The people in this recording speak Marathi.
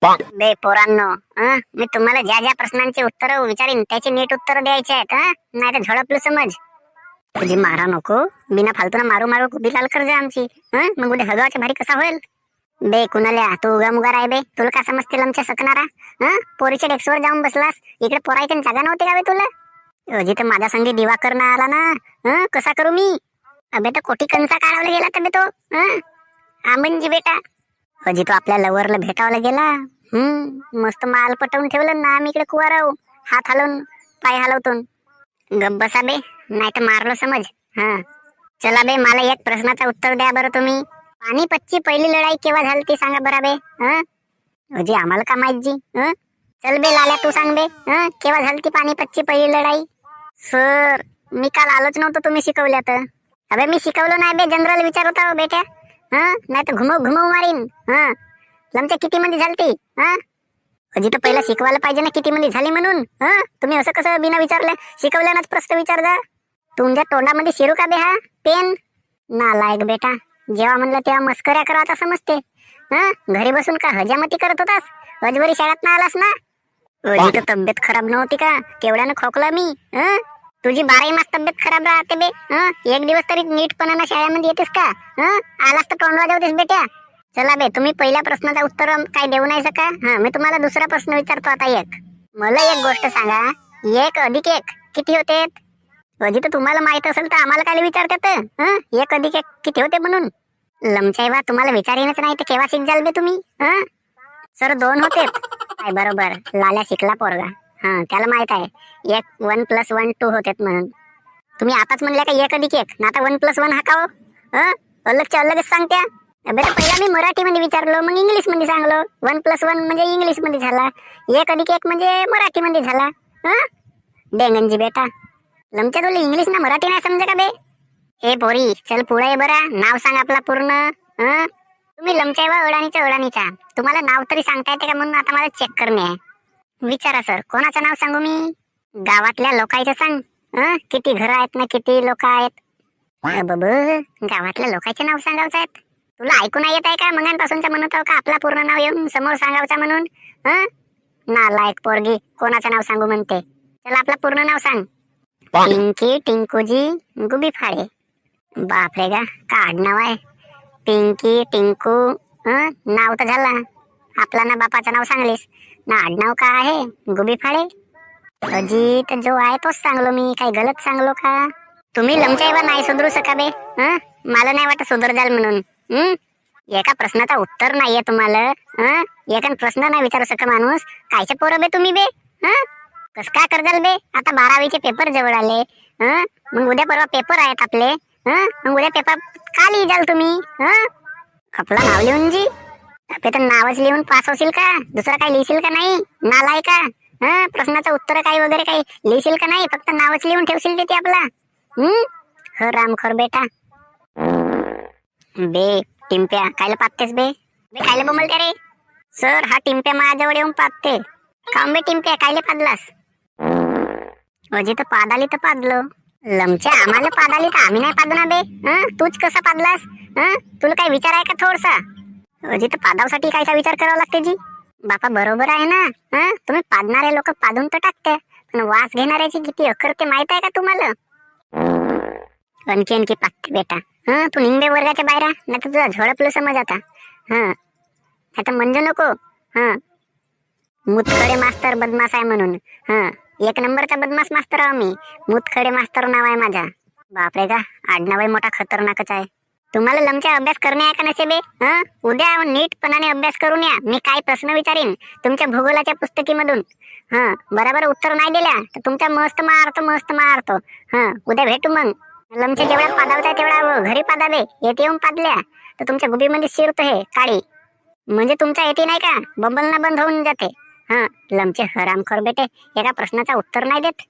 बे पोरांनो, मी तुम्हाला ज्या ज्या प्रश्नांची उत्तर विचारीन त्याची नीट उत्तर द्यायची आहेत, नाही तर झडपलं समज. तुझी मारा नको, बिना फालतून मारू मारू कुबी लाल कर जा आमची. मग उद्या हगावाच्या भारी कसा होईल. बे कुणाल्या तू उगा मुगा राय बे, तुला काय समजते लमच्या सकणारा. पोरीच्या डेस्कवर जाऊन बसलास, इकडे पोरायच्या जागा नव्हती का बे तुला. अजी तर माझ्या संगी दिवाकर ना आला ना, कसा करू मी. अबे तर कोटी कंचा काढावला गेला तर बे तो आमनजी बेटा. अजी तो आपल्या लवरला भेटावला गेला. मस्त माल पटवून ठेवलं ना, आम्ही इकडे कुवाराव हात हलवून पाय हलवतून. गप बसा बे, नाही तर मारलो समज. चला बे, मला एक प्रश्नाचं उत्तर द्या बरं तुम्ही. पानिपतची पहिली लढाई केव्हा झाली ती सांगा बरं बे. अजी आम्हाला का माहित जी. चल बे लाल्या तू सांग बे, केव्हा झाली ती पानिपतची पहिली लढाई. सर मी काल आलोच नव्हतो, तुम्ही शिकवल्या तर. अबे मी शिकवलं नाही बे, जनरल विचारत आहो बेट्या. नाही तर घुमव घुमव मारीन. लमच्या किती मध्ये झालती. अजी तर पहिला शिकवायला पाहिजे ना किती मध्ये झाली म्हणून. तुम्ही असं कसं बिना विचारलं शिकवल्यानंच प्रश्न विचारता. तुमच्या तोंडामध्ये शिरू का बे हा पेन. नालायक बेटा, जेव्हा म्हणलं तेव्हा मस्कऱ्या करा आता समजते. घरी बसून का हजामती करत होतास. अजवरी शाळेत ना आलास ना. अजी तर तब्येत खराब नव्हती का, केवढ्यानं खोकला मी. तुझी 12 मास तब्येत खराब राहते बे. एक दिवस तरी नीटपणानं शाळेमध्ये येतेस का. आलास तर तोंड वाजवतेस बेट्या. चला बे, तुम्ही पहिल्या प्रश्नाचा उत्तर काय देऊ नाही सका. मी तुम्हाला दुसरा प्रश्न विचारतो आता एक. मला एक गोष्ट सांगा, 1 अधिक 1 किती होते. अजी तर तुम्हाला माहित असेल तर आम्हाला काय विचारतात. 1 अधिक 1 किती होते म्हणून. लमचाईवा तुम्हाला विचारीनच नाही तर केव्हा शिक जाल बे तुम्ही. सर 2 होते काय. बरोबर, लाल्या शिकला पोरगा. त्याला माहित आहे 1 + 1 2 होते म्हणून. तुम्ही आताच म्हणल्या का 1 अधिक 1 ना, आता 1 + 1 हा का हो. अलगच्या अलगच सांगत्या. अबे तर पहिला मी मराठी मध्ये विचारलो, मग इंग्लिश मध्ये सांगलो. 1 + 1 म्हणजे इंग्लिश मध्ये झाला, 1 अधिक 1 म्हणजे मराठी मध्ये झाला. डेंगनजी बेटा, लमच्या तुला इंग्लिश ना मराठी नाही समजे का बे. हे पोरी चल पुढे बरा, नाव सांग आपला पूर्ण. तुम्ही लमचाईवा अडाणीच्या अडाणीचा, तुम्हाला नाव तरी सांगता येते का म्हणून आता मला चेक करणे आहे. विचारा सर, कोणाचं नाव सांगू मी. गावातल्या लोकांचं सांग. किती घर आहेत ना, किती लोक आहेत. गावातल्या लोकांचे नाव सांगायचं आहेत. तुला ऐकू नाही येत आहे का. मगांपासूनच म्हणत आहो का आपला पूर्ण नाव येऊन समोर सांगायचं म्हणून. नालायक पोरगी, कोणाचं नाव सांगू म्हणते. चला आपला पूर्ण नाव सांग. पिंकी टिंकूजी गुबी फाडे. बापरे गा, का आडनाव आहे. पिंकी टिंकू नाव तर झाला आपला ना, बापाचं नाव सांगलीस ना, आडनाव का आहे गुबी फाडे. अजी तर जो आहे तोच सांगलो मी, काही गलत सांगलो का. तुम्ही लमचाईवा नाही सुधरू सका बे. मला नाही वाटत सुधर जाल म्हणून. एका प्रश्नाचा उत्तर नाहीये तुम्हाला. एका प्रश्न नाही विचारू सका माणूस. कायचे पोरं बे तुम्ही बे. कस काय करजाल बे. आता 12वीचे पेपर जवळ आले. मग उद्या परवा पेपर आहेत आपले. मग उद्या पेपर का लिही जाल तुम्ही. आपलं नाव लिहून जी. ते तर नावच लिहून पास होशील का, दुसरं काही लिहिशील का नाही. नालाय का. प्रश्नाचं उत्तर काही वगैरे काही लिहिशील का नाही, फक्त नावच लिहून ठेवशील ते आपला. रामखोर बेटा. बे टिंप्या कायला पाहतेस बे. बे कायला बोंबलते रे. सर हा टिंप्या माझ्याजवळ येऊन पाहते. काम बे टिंप्या कायले पादलास. अजी तर पादाली तर पादलो. लमच्या आम्हाला पादाली तर आम्ही नाही पादना बे. तूच कसा पादलास. तुला काही विचार आहे का थोडसा. अजी तर पादावसाठी कायचा विचार करावा लागते जी. बापा बरोबर आहे ना. तुम्ही पादणारे लोक पादून तर टाकते, पण वास घेणाऱ्याची किती अक्कल ते माहित आहे का तुम्हाला. आणखी आणखी पाहते बेटा. तू निंबे वर्गाच्या बाहेर नाही तर तुझा झोडपलं समज आता. आता म्हणजे नको. मुतखडे मास्तर बदमाश आहे म्हणून. 1 नंबरचा बदमाश मास्तर आहो मी. मुतखडे मास्तर नाव आहे माझा. बापरे का, आडनाव मोठा खतरनाकच आहे. तुम्हाला लमच्या अभ्यास करणे आहे का नसे बे. उद्या नीटपणाने अभ्यास करून या. मी काय प्रश्न विचारीन तुमच्या भूगोलाच्या पुस्तकीमधून. बरोबर उत्तर नाही दिल्या तर तुमच्या मस्त मारतो. उद्या भेटू मग. लमच्या जेवढा पादावचा तेवढा घरी पादावे. येते येऊन पादल्या तर तुमच्या गुबीमध्ये शिरतो हे काळी. म्हणजे तुमचा येते नाही का, बंबलना बंद होऊन जाते. लमचे हरामखोर बेटे, एका प्रश्नाचा उत्तर नाही देत.